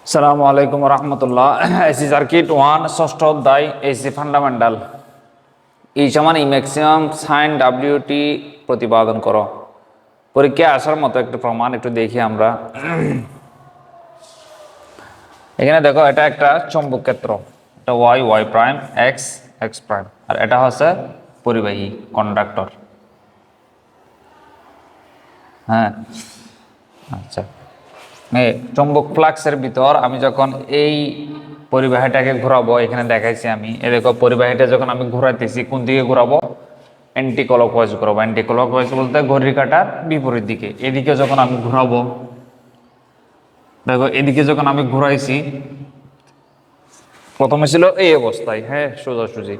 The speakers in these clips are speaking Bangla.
আসসালামু আলাইকুম রহমতুল্লাহ। এসি সার্কিট ওয়ান ষষ্ঠ অধ্যায় এসি ফান্ডামেন্টাল এই সমান ই ম্যাক্সিমাম সাইন ডাব্লিউটি প্রতিপাদন করো। পরীক্ষায় আসার মতো একটা প্রমাণ একটু দেখি আমরা। এখানে দেখো, এটা একটা চৌম্বক ক্ষেত্র, এটা Y Y prime, X X prime, আর এটা হচ্ছে পরিবাহী কন্ডাক্টর। হ্যাঁ, আচ্ছা। চৌম্বক ফ্লাক্সের ভিতর আমি যখন এই পরিবাহীটাকে ঘোরাবো, এখানে দেখাইছি আমি, এ দেখো পরিবাহীটা যখন আমি ঘোরাইতেছি, কোন দিকে ঘোরাবো? অ্যান্টি ক্লকওয়াইজ ঘোরাবো। অ্যান্টি ক্লকওয়াইজ বলতে ঘড়ির কাঁটার বিপরীত দিকে। এদিকে যখন আমি ঘোরাবো, দেখো এদিকে যখন আমি ঘোরাইছি, প্রথমে ছিল এই অবস্থায়, হ্যাঁ সোজাসুজি,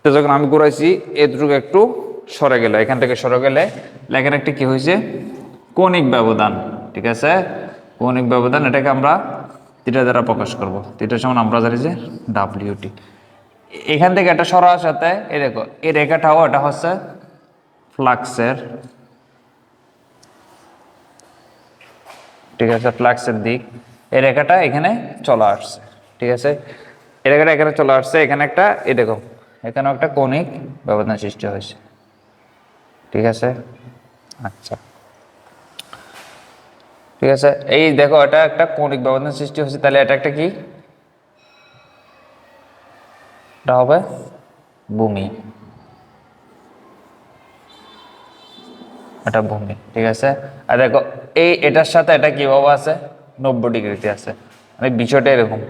তো যখন আমি ঘোরাইছি এটুকু একটু সরে গেল, এখান থেকে সরে গেলে লেখার একটা কি হয়েছে? কৌণিক ব্যবধান। ঠিক আছে, কৌণিক ব্যবধান, এটাকে আমরা থিটা দ্বারা প্রকাশ করব। থিটা সমান আমরা জানি যে ডাব্লিউটি। এখান থেকে একটা সরার সাথে এই দেখো এই রেখাটাও, এটা হচ্ছে ফ্লাক্সের, ঠিক আছে, ফ্লাক্সের দিক। এই রেখাটা এখানে চলে আসছে, ঠিক আছে, এই রেখাটা এখানে চলে আসছে, এখানে একটা এই দেখো এখানেও একটা কৌণিক ব্যবধান সৃষ্টি হয়েছে, ঠিক আছে। আচ্ছা, ঠিক আছে, এই দেখো এটা একটা কৌণিক ব্যবধান সৃষ্টি হয়েছে, তাহলে এটা একটা কি? এটা হবে ভূমি, এটা ভূমি, ঠিক আছে। আর দেখো এটার সাথে এটা কিভাবে আছে? 90 ডিগ্রিতে আছে। মানে বিষয়টা এরকম,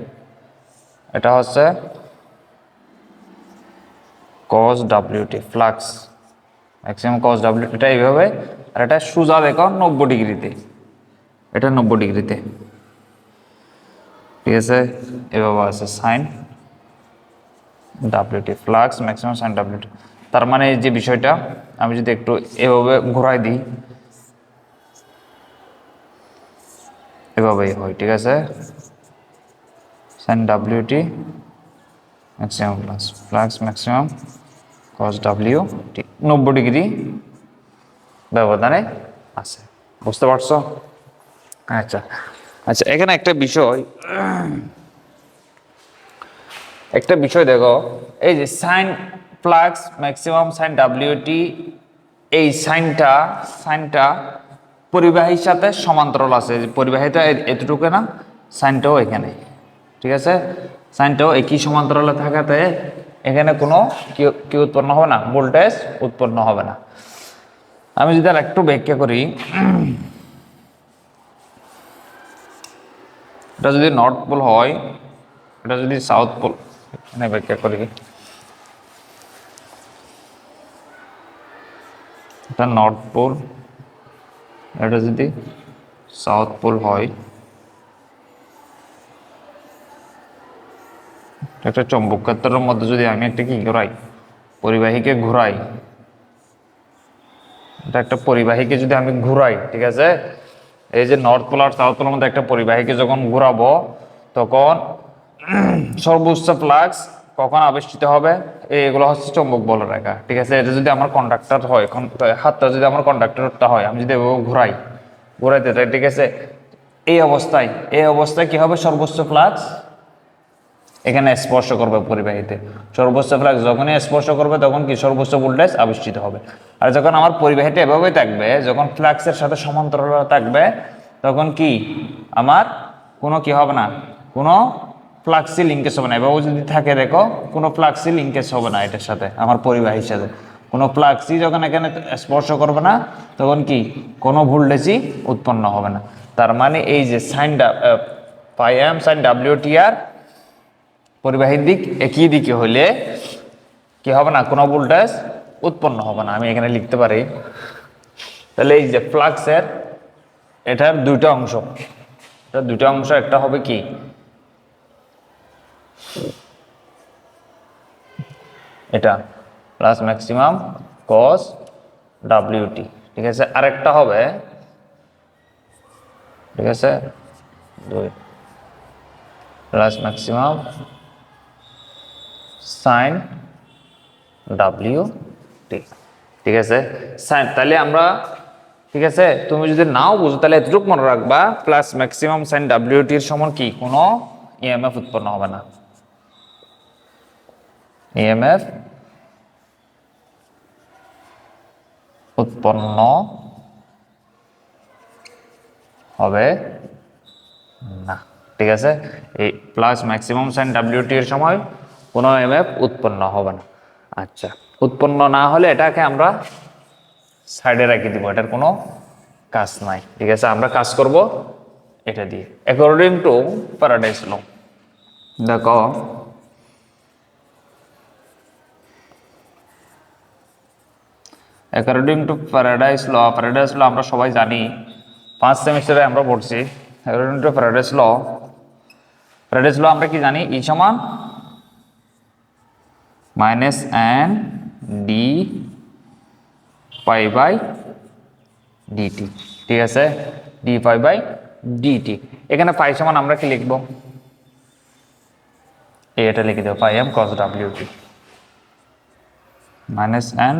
এটা হচ্ছে cos WT flux maximum cos WT, এটা এইভাবে। আর এটা সোজা দেখো 90 ডিগ্রিতে, এটা 90 ডিগ্রিতে, ঠিক আছে, এভাবে আছে sine WT flux maximum sine WT। তার মানে এই যে বিষয়টা আমি যদি একটু এভাবে ঘোরাই দিই, এভাবেই হয়, ঠিক আছে, sine WT maximum plus flux maximum cos WT 90 degree ব্যবধানে আছে। বুঝতে পারছো? আচ্ছা আচ্ছা, এখানে একটা বিষয় দেখো, এই যে sine flux maximum sine WT, এই সাইনটা পরিবাহীর সাথে সমান্তরাল আছে। পরিবাহীটা এতটুকু না, সাইনটাও এখানে, ঠিক আছে, সাইনটাও একই সমান্তরালে থাকাতে এখানে কোনো কি উৎপন্ন হবে না? ভোল্টেজ উৎপন্ন হবে না। আমি যদি আর একটু ব্যাখ্যা করি, এটা যদি নর্থ পোল হয়, এটা যদি সাউথ পোল, এখানে ব্যাখ্যা করি, এটা নর্থ পোল, এটা যদি সাউথ পোল হয়, একটা চৌম্বক ক্ষেত্রের মধ্যে যদি আমি একটা কি ঘোরাই, পরিবাহীকে ঘোরাই, এটা একটা পরিবাহীকে যদি আমি ঘুরাই, ঠিক আছে, এই যে নর্থ পোল আর সাউথ পোলের মধ্যে একটা পরিবাহীকে যখন ঘুরাবো, তখন সর্বোচ্চ ফ্লাক্স কখন আবিষ্কৃত হবে? এগুলো হচ্ছে চৌম্বক বলের রেখা, ঠিক আছে। এটা যদি আমার কন্ডাক্টর হয়, হাতটা যদি আমার কন্ডাক্টরটা হয়, আমি যদি এভাবে ঘুরাইতে চাই, ঠিক আছে, এই অবস্থায় কি হবে? সর্বোচ্চ ফ্লাক্স এখানে স্পর্শ করবে পরিবাহীতে। সর্বোচ্চ ফ্লাক্স যখনই স্পর্শ করবে, তখন কি? সর্বোচ্চ ভোল্টেজ আবিষ্কৃত হবে। আর যখন আমার পরিবাহীটা এভাবেই থাকবে, যখন ফ্লাক্সের সাথে সমান্তরাল থাকবে, তখন কি আমার কোনো কি হবে না? কোনো ফ্লাক্সি লিঙ্কেজ হবে না। এভাবে যদি থাকে, দেখো কোনো ফ্লাক্সি লিঙ্কেজ হবে না এটার সাথে, আমার পরিবাহীর সাথে কোনো ফ্লাক্সই যখন এখানে স্পর্শ করবে না, তখন কি কোনো ভোল্টেজই উৎপন্ন হবে না। তার মানে এই যে সাইনটা পাই এম সাইন WT আর পরিবাহীর দিক একই দিকে হলে কি হবে না? কোনো ভোল্টেজ উৎপন্ন হবে না। আমি এখানে লিখতে পারি, তাহলে এই যে ফ্লাক্সের এটার দুইটা অংশ, একটা হবে কি? এটা প্লাস ম্যাক্সিমাম cos WT, ঠিক আছে, আরেকটা হবে, ঠিক আছে, 2 প্লাস ম্যাক্সিমাম সাইন WT, ঠিক আছে, সাইন। তাহলে আমরা ঠিক আছে, তুমি যদি নাও বুঝো তাহলে এতটুকু মনে রাখবা, প্লাস ম্যাক্সিমাম সাইন ডাব্লিউটি এর সমান কি, কোনো ইএমএফ উৎপন্ন হবে না। ইএমএফ উৎপন্ন হবে না। ঠিক আছে, এই প্লাস ম্যাক্সিমাম সাইন ডাব্লিউটি এর সময় কোনো ইএমএফ উৎপন্ন হবে না। আচ্ছা, উৎপন্ন না হলে এটাকে আমরা সাইডে রেখে দিব, এটার কোনো কাজ নাই। ঠিক আছে, আমরা কাজ করব এটা দিয়ে, অ্যাকর্ডিং টু প্যারাডাইস ল। দেখো according to Faraday's law, Faraday's law আমরা সবাই জানি, 5 সেমিস্টারে আমরা পড়ছি। According to Faraday's law, Faraday's law আমরা কি জানি, ই সমান minus N D phi by DT. ঠিক আছে, ডি পাই বাই ডিটি। এখানে পাই সমান আমরা কি লিখব, এটা লিখে দেবো, পাই এম কস ডাব্লিউটি মাইনাস এন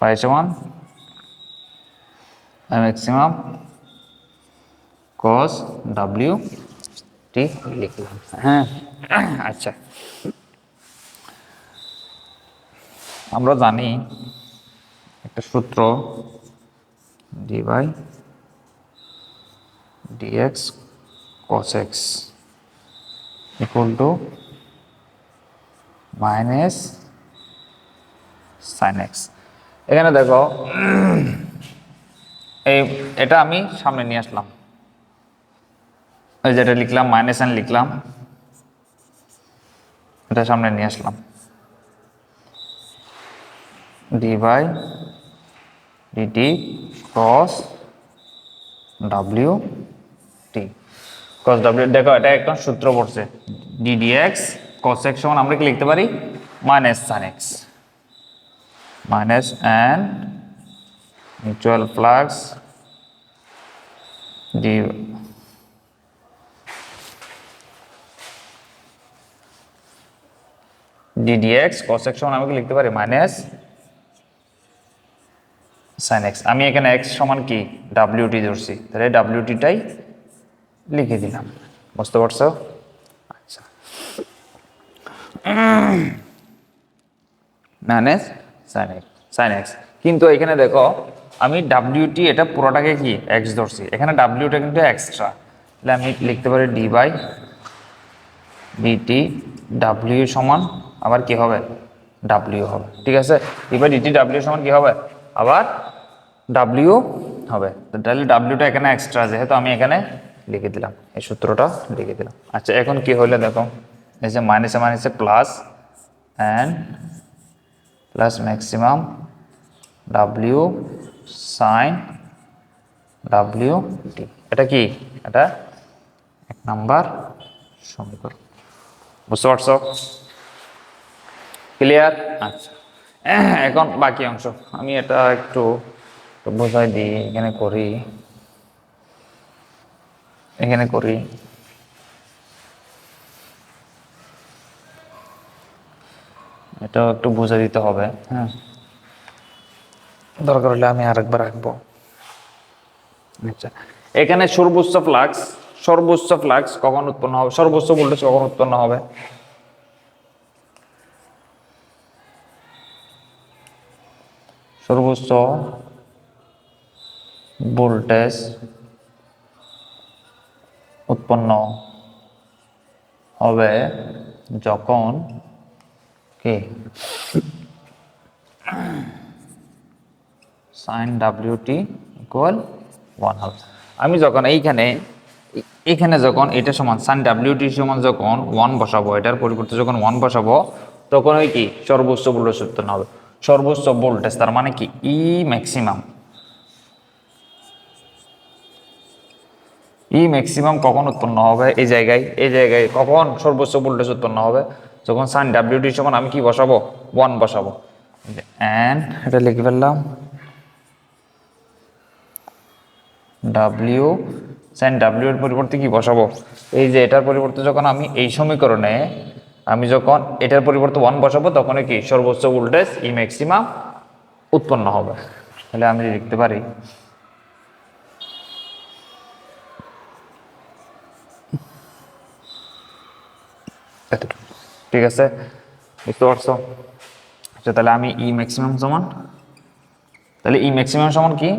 পাই সমান ম্যাক্সিমাম কস ডাব্লিউ টি লিখলাম। হ্যাঁ, আচ্ছা, আমরা জানি একটা সূত্র, d by dx cos x equal to minus sine x. এখানে দেখো এটা আমি সামনে নিয়ে আসলাম, ওই যেটা লিখলাম মাইনাস এন লিখলাম, এটা সামনে নিয়ে আসলাম, D by DT cos W T cos W. দেখো এটা একটা সূত্র পড়ছে, ডিডিএক্স কস এক্স সমান আমরা কি লিখতে পারি, minus sine X minus N mutual flux D DDX cos X সমান আমি কি লিখতে পারি, মাইনাস সাইন এক্স। আমি এখানে এক্স সমান কি ডাব্লিউটি ধরছি, তাহলে ডাব্লিউটিটাই লিখে দিলাম। বুঝতে পারছো? আচ্ছা, মাইনাস সাইন এক্স। কিন্তু এখানে দেখো আমি ডাব্লিউটি এটা পুরোটাকে কি এক্স ধরছি, এখানে ডাব্লিউটা কিন্তু এক্সট্রা, তাহলে আমি লিখতে পারি ডি বাই ডিটি ডাব্লিউ সমান আবার কি হবে, ডাব্লিউ হবে। ঠিক আছে, ডি বাই ডিটি ডাব্লিউ সমান কি হবে, আবার ডাব্লিউ হবে। তাহলে ডাব্লিউটা এখানে এক্সট্রা, যেহেতু আমি এখানে লিখে দিলাম, এই সূত্রটা লিখে দিলাম। আচ্ছা, এখন কি হইলে দেখো, এই যে মাইনাসে মাইনাসে plus N plus maximum W sine W T, এটা কি, এটা 1 নাম্বার সমীকরণ। বুঝতে পারছো? ক্লিয়ার? আচ্ছা, এখন বাকি অংশ আমি এটা একটু বোঝাই দিই, এখানে করি এটাও একটু বুঝে দিতে হবে। হ্যাঁ, দরকার হলে আমি আরেকবার রাখবো। আচ্ছা, এখানে সর্বোচ্চ ফ্লাক্স কখন উৎপন্ন হবে, সর্বোচ্চ ভোল্টেজ কখন উৎপন্ন হবে, সর্বোচ্চ ভোল্টেজ উৎপন্ন হবে যখন কি সাইন ডাব্লিউটি ইকুয়াল 1 হবে। আমি যখন এইখানে যখন এটা সমান সাইন ডাব্লিউটি সমান যখন 1 বসাবো, এটার পরিবর্তে যখন 1 বসাবো, তখন ওই কি সর্বোচ্চ ভোল্টেজ উৎপন্ন হবে। সর্বোচ্চ ভোল্টেজ তার মানে কি, ই ম্যাক্সিমাম কখন উৎপন্ন হবে, এই জায়গায় কখন সর্বোচ্চ ভোল্টেজ উৎপন্ন হবে, যখন সাইন ডাব্লিউটি সমান আমি কি বসাবো, 1 বসাবো। এন এটা লিখে ফেললাম, ডাব্লিউ সাইন ডাব্লিউ এর পরিবর্তে কি বসাবো, এই যে এটার পরিবর্তে যখন আমি এই সমীকরণে আমি যখন এটার পরিবর্তে 1 বসাবো তখন কি সর্বোচ্চ ভোল্টেজ ই ম্যাক্সিমাম উৎপন্ন হবে। তাহলে আমি লিখতে পারি এতটুকু। ঠিক আছে, বুঝতে পারছো? আচ্ছা, তাহলে আমি ই ম্যাক্সিমাম সমান, তাহলে ই ম্যাক্সিমাম সমান কি,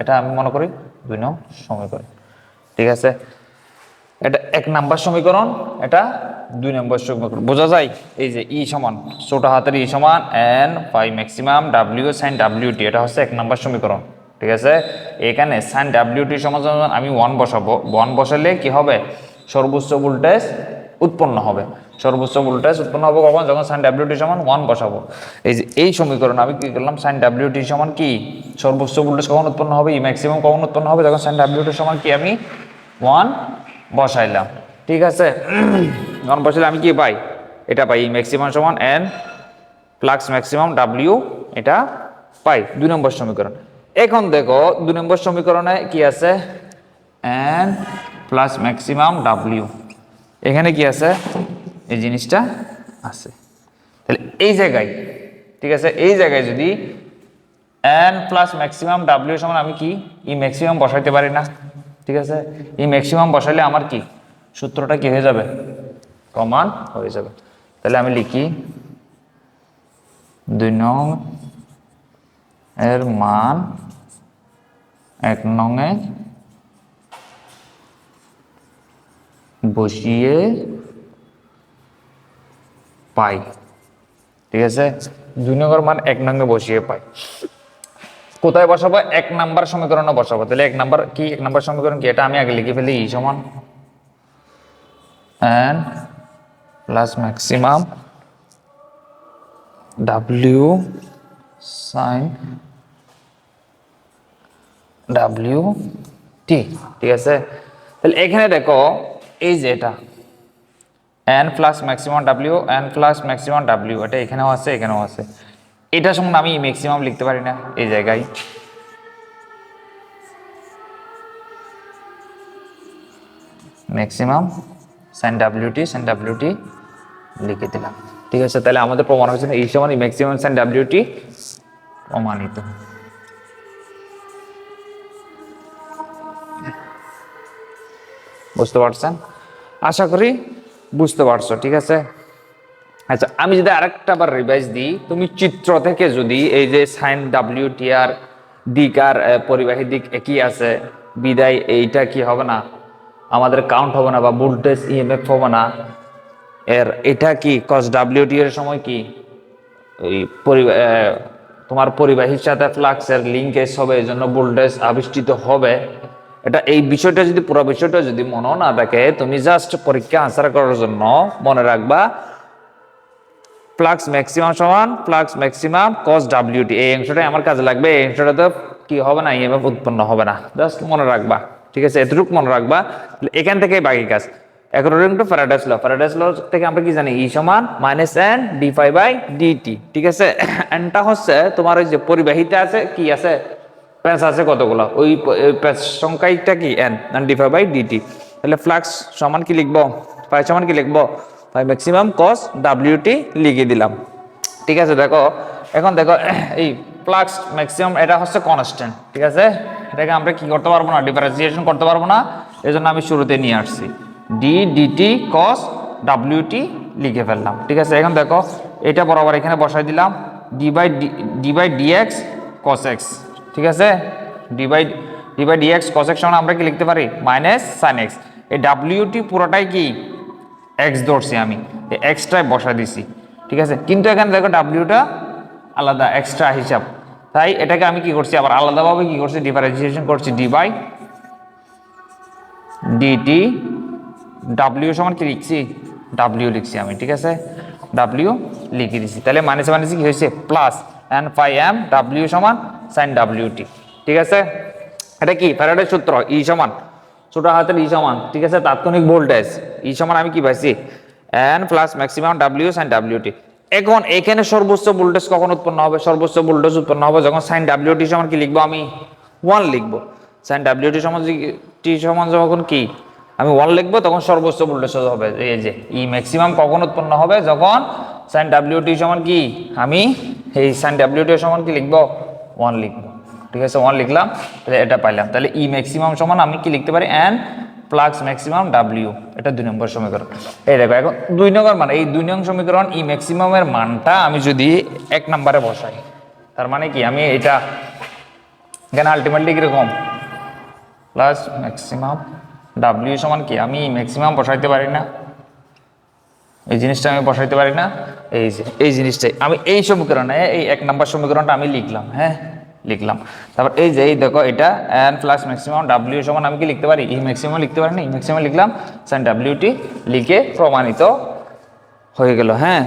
এটা আমি মনে করি 2 নং সমীকরণ। ঠিক আছে, এটা 1 নাম্বার সমীকরণ, এটা 2 নম্বর সমীকরণ। বোঝা যায়? এই যে ই সমান ছোট হাতের ই সমান এন পাই ম্যাক্সিমাম ডাব্লিউ সাইন ডাব্লিউটি, এটা হচ্ছে 1 নাম্বার সমীকরণ। ঠিক আছে, এখানে সাইন ডাব্লিউটি সমান আমি 1 বসাবো। 1 বসালে কি হবে, সর্বোচ্চ ভোল্টেজ উৎপন্ন হবে। সর্বোচ্চ ভোল্টেজ উৎপন্ন হবে কখন, যখন সাইন ডাব্লিউটি সমান 1 বসাবো। এই যে এই সমীকরণ আমি কি করলাম, সাইন ডাব্লিউটি সমান কি সর্বোচ্চ ভোল্টেজ কখন উৎপন্ন হবে, ই ম্যাক্সিমাম কখন উৎপন্ন হবে, যখন সাইন ডাব্লিউটি সমান কি আমি 1 বসাইলাম। ঠিক আছে, 1 বসাইলে আমি কি পাই, এটা পাই, ই ম্যাক্সিমাম সমান এন প্লাস ম্যাক্সিমাম ডাব্লিউ, এটা পাই 2 নম্বর সমীকরণ। এখন দেখো 2 নম্বর সমীকরণে কি আছে, এন প্লাস ম্যাক্সিমাম ডাব্লিউ, এখানে কি আছে, এই জিনিসটা আছে। তাহলে এই জায়গায়, ঠিক আছে, এই জায়গায় যদি এন প্লাস ম্যাক্সিমাম ডাব্লিউ সমান আমি কি ই ম্যাক্সিমাম বসাইতে পারি না? ঠিক আছে, ই ম্যাক্সিমাম বসাইলে আমার কি সূত্রটা কি হয়ে যাবে, প্রমাণ হয়ে যাবে। তাহলে আমি লিখি 2 নং এর মান 1 নং এ বসিয়ে পাই। ঠিক আছে, 2 নং এর মান 1 নং এ বসিয়ে পাই। কোথায় বসাবো, 1 নাম্বার সমীকরণে বসাবো। তাহলে 1 নাম্বার কি, 1 নাম্বার সমীকরণ কি, এটা আমি আগে লিখে ফেলি, ই সমান N plus maximum W sine W T. ঠিক আছে, তাহলে এখানে দেখো এই যে এটা N plus maximum W, N plus maximum W, এটা এখানেও আছে এখানেও আছে। এটা সমান আমি ম্যাক্সিমাম লিখতে পারি না, এই জায়গায় ম্যাক্সিমাম সাইন ডাব্লিউটি লিখে দিলাম। ঠিক আছে, তাহলে আমাদের প্রমাণ হয়েছে এই সমান ম্যাক্সিমাম সাইন ডাব্লিউটি প্রমাণিত। বুঝতে পারছেন? আশা করি বুঝতে পারছো। ঠিক আছে, আচ্ছা আমি যদি আরেকটা বার রিভাইজ দিই, তুমি চিত্র থেকে যদি এই যে সাইন ডাব্লিউটি আর দিক আর পরিবাহী দিক একই আছে, বিদায় এইটা কি হবে না, আমাদের কাউন্ট হবে না বা ভোল্টেজ ইএমএফ হবে না। এর এটা কি কস ডাব্লিউটি এর সময় কি ওই তোমার পরিবাহীর সাথে ফ্লাক্সের লিঙ্কেজ হবে, এই জন্য ভোল্টেজ আবিষ্কৃত হবে। এটা এই বিষয়টা যদি পুরো বিষয়টা যদি মনে না থাকে, তুমি জাস্ট পরীক্ষা আনসার করার জন্য মনে রাখবা ফ্লাক্স ম্যাক্সিমাম সমান ফ্লাক্স ম্যাক্সিমাম কস ডাব্লিউটি, এই অংশটাই আমার কাজে লাগবে। এই অংশটাতে কি হবে না, ইএমএফ উৎপন্ন হবে না, জাস্ট মনে রাখবা। ঠিক আছে, এতটুকু মনে রাখবা। এখান থেকেই বাকি কাজ। অ্যাকর্ডিং টু ফ্যারাডেস ল থেকে আমরা কি জানি, ই সমান minus N d phi by DT. ঠিক আছে, এনটা হচ্ছে তোমার ওই যে পরিবাহিতা আছে, কি আছে, প্যাচ আছে কতগুলো, ওই প্যাচ সংখ্যাটা কি n d phi by dt. তাহলে ফ্লাক্স সমান কি লিখবো, ফাই সমান কি লিখবো, ফাই ম্যাক্সিমাম কস ডাব্লিউটি লিখে দিলাম। ঠিক আছে, দেখো এখন দেখো এই ফ্লাক্স ম্যাক্সিমাম এটা হচ্ছে কনস্ট্যান্ট। ঠিক আছে, এটাকে আমরা কি করতে পারবো না, ডিফারেন্সিয়েশন করতে পারবো না, এই জন্য আমি শুরুতে নিয়ে আসছি ডি ডিটি কস ডাব্লিউটি লিখে ফেললাম। ঠিক আছে, এখন দেখো এটা বরাবর এখানে বসাই দিলাম, D by dx cos X. ঠিক আছে, D by dx cos X সমান আমরা কি লিখতে পারি, মাইনাস সাইন এক্স। এই ডাব্লিউটি পুরোটাই কি এক্স ধরছি আমি, এই এক্সট্রায় বসা দিছি। ঠিক আছে, কিন্তু এখানে দেখো ডাব্লিউটা আলাদা এক্সট্রা হিসাব, তাই এটাকে আমি কি করছি আবার আলাদাভাবে কি করছি, ডিফারেন্সিয়েশন করছি, ডি বাই ডিটি ডাব্লিউ সমান কি লিখছি, ডাব্লিউ লিখছি আমি। ঠিক আছে, ডাব্লিউ লিখে দিছি। তাহলে মাইনাসে মাইনাসে কি হয়েছে, প্লাস এন ফাই এম ডাব্লিউ সমান সাইন ডাব্লিউটি। ঠিক আছে, এটা কি ফ্যারাডের সূত্র, ই সমান ছোট হাতের ই সমান, ঠিক আছে, তাৎক্ষণিক ভোল্টেজ ই সমান আমি কি পাইছি, N plus maximum W sine W T. এখন এখানে সর্বোচ্চ ভোল্টেজ কখন উৎপন্ন হবে, সর্বোচ্চ ভোল্টেজ উৎপন্ন হবে যখন সাইন ডাব্লিউটি সমান কি লিখবো আমি 1 লিখবো। সাইন ডাব্লিউটি সমান টি সমান যখন কি আমি 1 লিখবো তখন সর্বোচ্চ ভোল্টেজ হবে এই যে ই ম্যাক্সিমাম কখন উৎপন্ন হবে, যখন সাইন ডাব্লিউটি সমান কি, আমি এই সাইন ডাব্লিউটি সমান কি লিখবো 1 লিখবো, ঠিক আছে 1 লিখলাম, তাহলে এটা পাইলাম। তাহলে ই ম্যাক্সিমাম সমান আমি কি লিখতে পারি এন প্লাস ম্যাক্সিমাম ডাব্লিউ, এটা 2 নম্বর সমীকরণ। এই দেখো এখন 2 নম্বর মানে এই 2 নং সমীকরণ ই ম্যাক্সিমামের মানটা আমি যদি 1 নম্বরে বসাই, তার মানে কি আমি এটা এখানে আলটিমেটলি কিরকম প্লাস ম্যাক্সিমাম ডাব্লিউ সমান কি, আমি ম্যাক্সিমাম বসাইতে পারি না, এই জিনিসটা আমি বসাইতে পারি না, এই যে এই জিনিসটাই আমি এই সমীকরণে এই 1 নম্বর সমীকরণটা আমি লিখলাম, হ্যাঁ লিখলাম। তারপর এই যে এই দেখো এটা এন প্লাস ম্যাক্সিমাম ডাব্লিউ সমান আমি কি লিখতে পারি, ই ম্যাক্সিমাম লিখতে পারি না, ই ম্যাক্সিমাম লিখলাম, সাইন ডাব্লিউটি লিখে প্রমাণিত হয়ে গেল, হ্যাঁ।